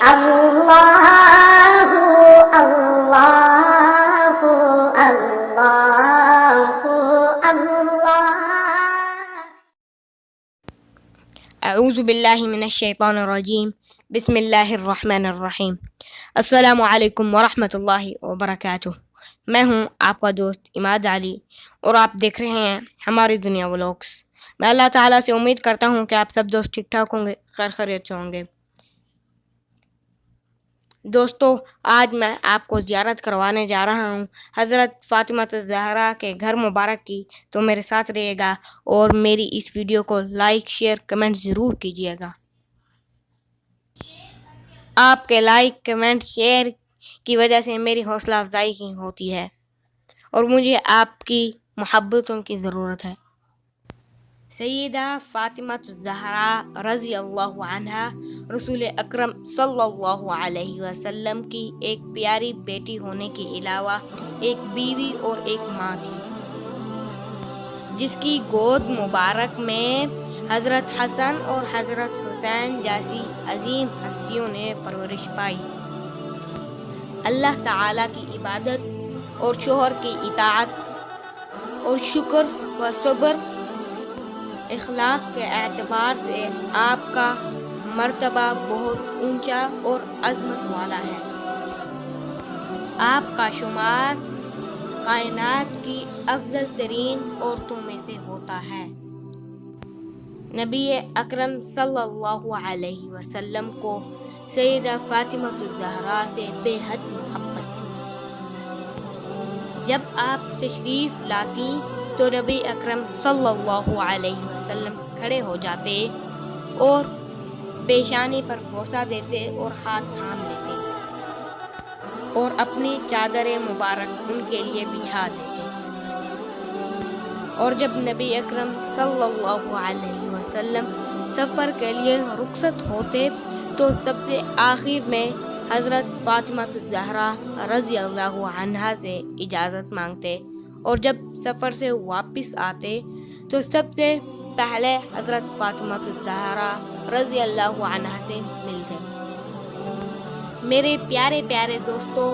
اللہ اللہ اللہ اللہ. اعوذ باللہ من الشیطان الرجیم. بسم اللہ الرحمن الرحیم. السلام علیکم ورحمۃ اللہ وبرکاتہ. میں ہوں آپ کا دوست اماد علی اور آپ دیکھ رہے ہیں ہماری دنیا ولاگس. میں اللہ تعالیٰ سے امید کرتا ہوں کہ آپ سب دوست ٹھیک ٹھاک ہوں گے، خیر خیریت سے ہوں گے. دوستو، آج میں آپ کو زیارت کروانے جا رہا ہوں حضرت فاطمہ الزہرا کے گھر مبارک کی. تو میرے ساتھ رہیے گا اور میری اس ویڈیو کو لائک شیئر کمنٹ ضرور کیجیے گا. آپ کے لائک کمنٹ شیئر کی وجہ سے میری حوصلہ افزائی ہی ہوتی ہے اور مجھے آپ کی محبتوں کی ضرورت ہے. سیدہ فاطمہ الزہرا رضی اللہ عنہا رسول اکرم صلی اللہ علیہ وسلم کی ایک پیاری بیٹی ہونے کے علاوہ ایک بیوی اور ایک ماں تھی، جس کی گود مبارک میں حضرت حسن اور حضرت حسین جیسی عظیم ہستیوں نے پرورش پائی. اللہ تعالیٰ کی عبادت اور شوہر کی اطاعت اور شکر و صبر اخلاق کے اعتبار سے آپ کا مرتبہ بہت اونچا اور عظمت والا ہے. آپ کا شمار کائنات کی افضل ترین عورتوں میں سے ہوتا ہے. نبی اکرم صلی اللہ علیہ وسلم کو سیدہ فاطمہ الزہرا سے بے حد محبت تھی. جب آپ تشریف لاتی تو نبی اکرم صلی اللہ علیہ وسلم کھڑے ہو جاتے اور پیشانی پر بوسہ دیتے اور ہاتھ تھام لیتے اور اپنی چادر مبارک ان کے لیے بچھا دیتے. اور جب نبی اکرم صلی اللہ علیہ وسلم سفر کے لیے رخصت ہوتے تو سب سے آخر میں حضرت فاطمہ الزہرا رضی اللہ عنہا سے اجازت مانگتے اور جب سفر سے واپس آتے تو سب سے پہلے حضرت فاطمہ الزہرا رضی اللہ عنہا سے ملتے. میرے پیارے پیارے دوستو،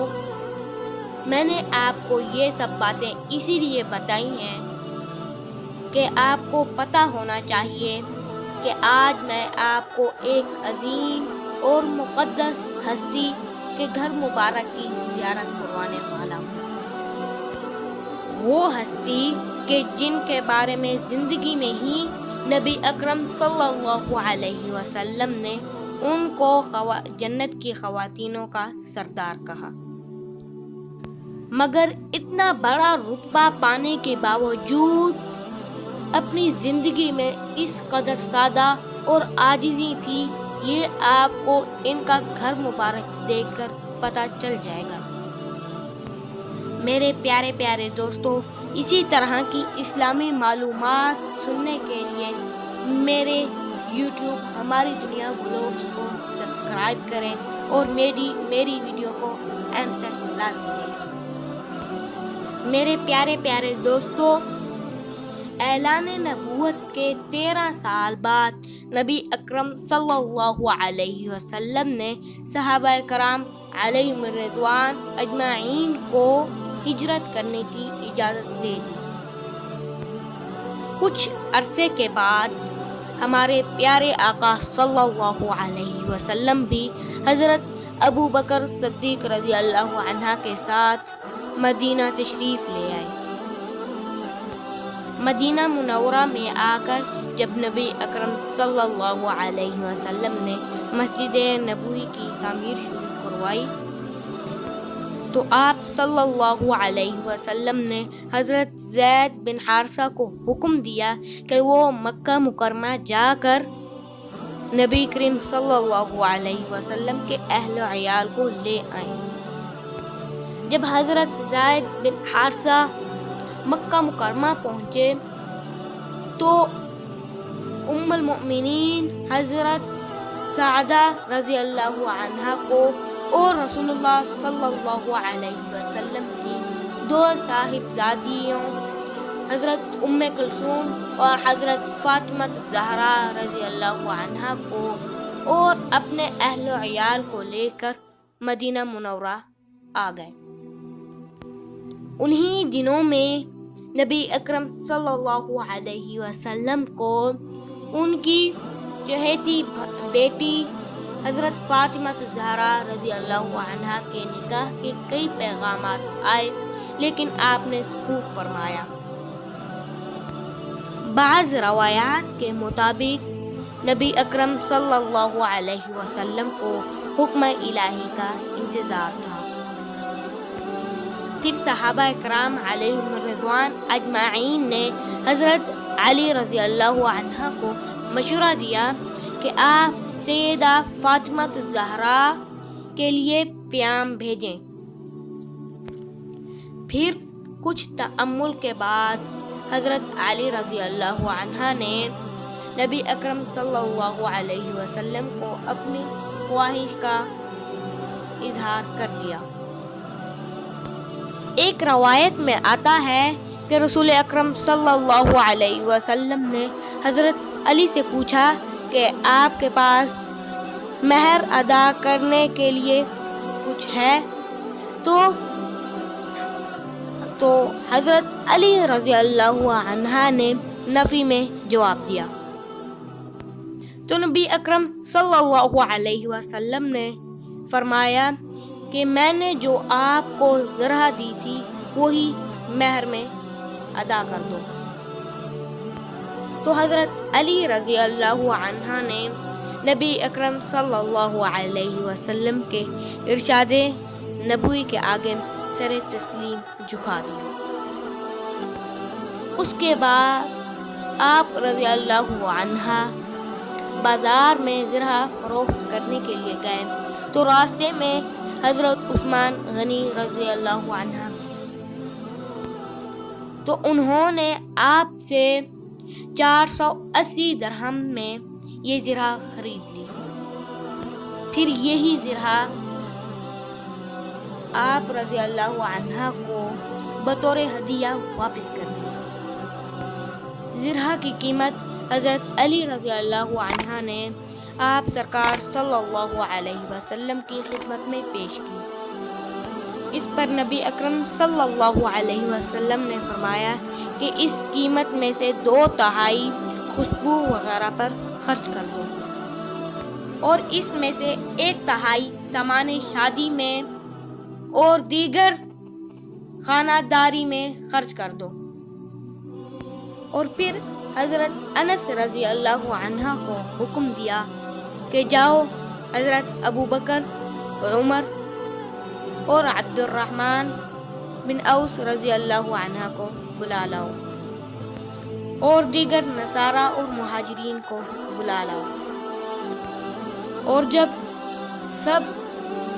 میں نے آپ کو یہ سب باتیں اسی لیے بتائی ہیں کہ آپ کو پتہ ہونا چاہیے کہ آج میں آپ کو ایک عظیم اور مقدس ہستی کے گھر مبارک کی زیارت کروانے والا ہوں. وہ ہستی کہ جن کے بارے میں زندگی میں ہی نبی اکرم صلی اللہ علیہ وسلم نے ان کو جنت کی خواتینوں کا سردار کہا. مگر اتنا بڑا رتبہ پانے کے باوجود اپنی زندگی میں اس قدر سادہ اور عاجزی تھی، یہ آپ کو ان کا گھر مبارک دیکھ کر پتہ چل جائے گا. میرے پیارے پیارے دوستو، اسی طرح کی اسلامی معلومات سننے کے لیے میرے یوٹیوب ہماری دنیا ولاگس کو سبسکرائب کریں اور میری ویڈیو کو اینڈ تک لازمی دیکھیں. میرے پیارے پیارے دوستو، اعلان نبوت کے 13 سال بعد نبی اکرم صلی اللہ علیہ وسلم نے صحابہ کرام علیہم الرضوان اجمعین کو ہجرت کرنے کی اجازت دے دی. کچھ عرصے کے بعد ہمارے پیارے آقا صلی اللہ علیہ وسلم بھی حضرت ابو بکر صدیق رضی اللہ عنہ کے ساتھ مدینہ تشریف لے آئے. مدینہ منورہ میں آ کر جب نبی اکرم صلی اللہ علیہ وسلم نے مسجد نبوی کی تعمیر شروع کروائی تو آپ صلی اللہ علیہ وسلم نے حضرت زید بن حارثہ کو حکم دیا کہ وہ مکہ مکرمہ جا کر نبی کریم صلی اللہ علیہ وسلم کے اہل و عیال کو لے آئیں. جب حضرت زید بن حارثہ مکہ مکرمہ پہنچے تو ام المؤمنین حضرت سعدہ رضی اللہ عنہا کو اور رسول اللہ صلی اللہ علیہ وسلم کی 2 صاحبزادیوں حضرت ام کلثوم اور حضرت فاطمہ الزہرا رضی اللہ عنہا کو اور اپنے اہل و عیال کو لے کر مدینہ منورہ آ گئے۔ انہی دنوں میں نبی اکرم صلی اللہ علیہ وسلم کو ان کی چہیتی بیٹی حضرت فاطمہ الزہرا رضی اللہ عنہا کے نکاح کے کئی پیغامات آئے، لیکن آپ نے سکوت فرمایا۔ بعض روایات کے مطابق نبی اکرم صلی اللہ علیہ وسلم کو حکم الہی کا انتظار تھا۔ پھر صحابہ کرام علیہم الرضوان اجمعین نے حضرت علی رضی اللہ عنہ کو مشورہ دیا کہ آپ سیدہ فاطمہ الزہرا کے لیے پیام بھیجیں۔ پھر کچھ تأمل کے بعد حضرت علی رضی اللہ عنہ نے نبی اکرم صلی اللہ علیہ وسلم کو اپنی خواہش کا اظہار کر دیا۔ ایک روایت میں آتا ہے کہ رسول اکرم صلی اللہ علیہ وسلم نے حضرت علی سے پوچھا کہ آپ کے پاس مہر ادا کرنے کے لیے کچھ ہے؟ تو حضرت علی رضی اللہ عنہ نے نفی میں جواب دیا۔ تو نبی اکرم صلی اللہ علیہ وسلم نے فرمایا کہ میں نے جو آپ کو زرہ دی تھی وہی مہر میں ادا کر دو۔ تو حضرت علی رضی اللہ عنہ نے نبی اکرم صلی اللہ علیہ وسلم کے ارشاد نبوی کے آگے سر تسلیم جھکا دیا۔ اس کے بعد آپ رضی اللہ عنہ بازار میں زرہ فروخت کرنے کے لیے گئے تو راستے میں حضرت عثمان غنی رضی اللہ عنہ تو انہوں نے آپ سے 480 درہم میں یہ زرہ خرید لی۔ پھر یہی زرہ آپ رضی اللہ عنہ کو بطور ہدیہ واپس کر دی۔ زرہ کی قیمت حضرت علی رضی اللہ عنہ نے آپ سرکار صلی اللہ علیہ وسلم کی خدمت میں پیش کی۔ اس پر نبی اکرم صلی اللہ علیہ وسلم نے فرمایا کہ اس قیمت میں سے 2/3 خوشبو وغیرہ پر خرچ کر دو اور اس میں سے 1/3 سامان شادی میں اور دیگر خانہ داری میں خرچ کر دو۔ اور پھر حضرت انس رضی اللہ عنہ کو حکم دیا کہ جاؤ حضرت ابو بکر، عمر اور عبد الرحمن بن اوس رضی اللہ عنہ کو بلا لاؤ اور دیگر نصارہ اور مہاجرین کو بلا لاؤ۔ اور جب سب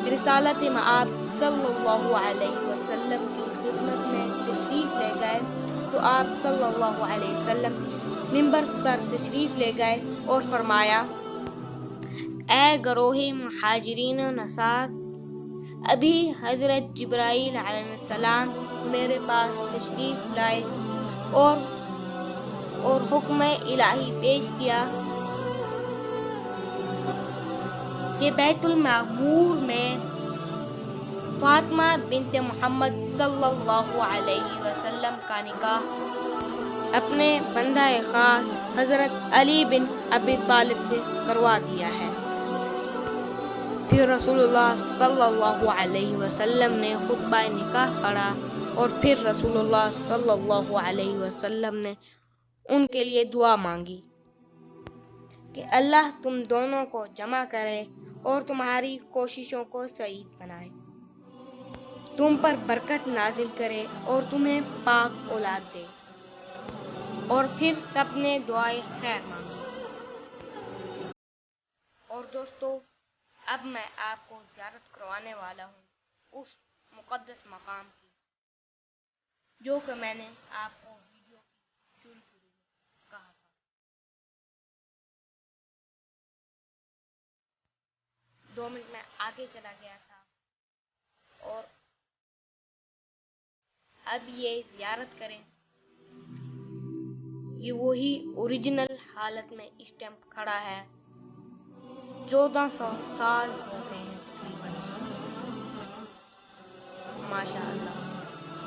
رسالت مآب صلی اللہ علیہ وسلم کی خدمت میں تشریف لے گئے تو آپ صلی اللہ علیہ وسلم منبر پر تشریف لے گئے اور فرمایا، اے گروہ مہاجرین و نصار، ابھی حضرت جبرائیل علیہ السلام میرے پاس تشریف لائے اور حکم الہی پیش کیا کہ بیت المعمور میں فاطمہ بنت محمد صلی اللہ علیہ وسلم کا نکاح اپنے بندہ خاص حضرت علی بن ابی طالب سے کروا دیا ہے۔ پھر رسول اللہ صلی اللہ علیہ وسلم نے خطبہ نکاح پڑھا اور پھر رسول اللہ صلی اللہ علیہ وسلم نے ان کے لیے دعا مانگی کہ اللہ تم دونوں کو جمع کرے اور تمہاری کوششوں کو سعید بنائے، تم پر برکت نازل کرے اور تمہیں پاک اولاد دے۔ اور پھر سب نے دعائے خیر مانگی۔ اور دوستو، اب میں آپ کو زیارت کروانے والا ہوں اس مقدس مقام کی جو کہ میں نے آپ کو ویڈیو کی شروع میں کہا تھا۔ 2 منٹ میں آگے چلا گیا تھا اور اب یہ زیارت کریں۔ یہ وہی اوریجنل حالت میں اس ٹائم کھڑا ہے 1400 سال ہو گئے ہیں تقریباً. ماشاء اللہ.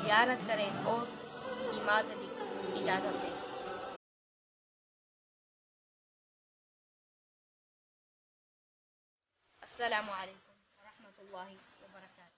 زیارت کریں اور اماد علی کو اجازت دیں. السلام علیکم ورحمۃ اللہ وبرکاتہ.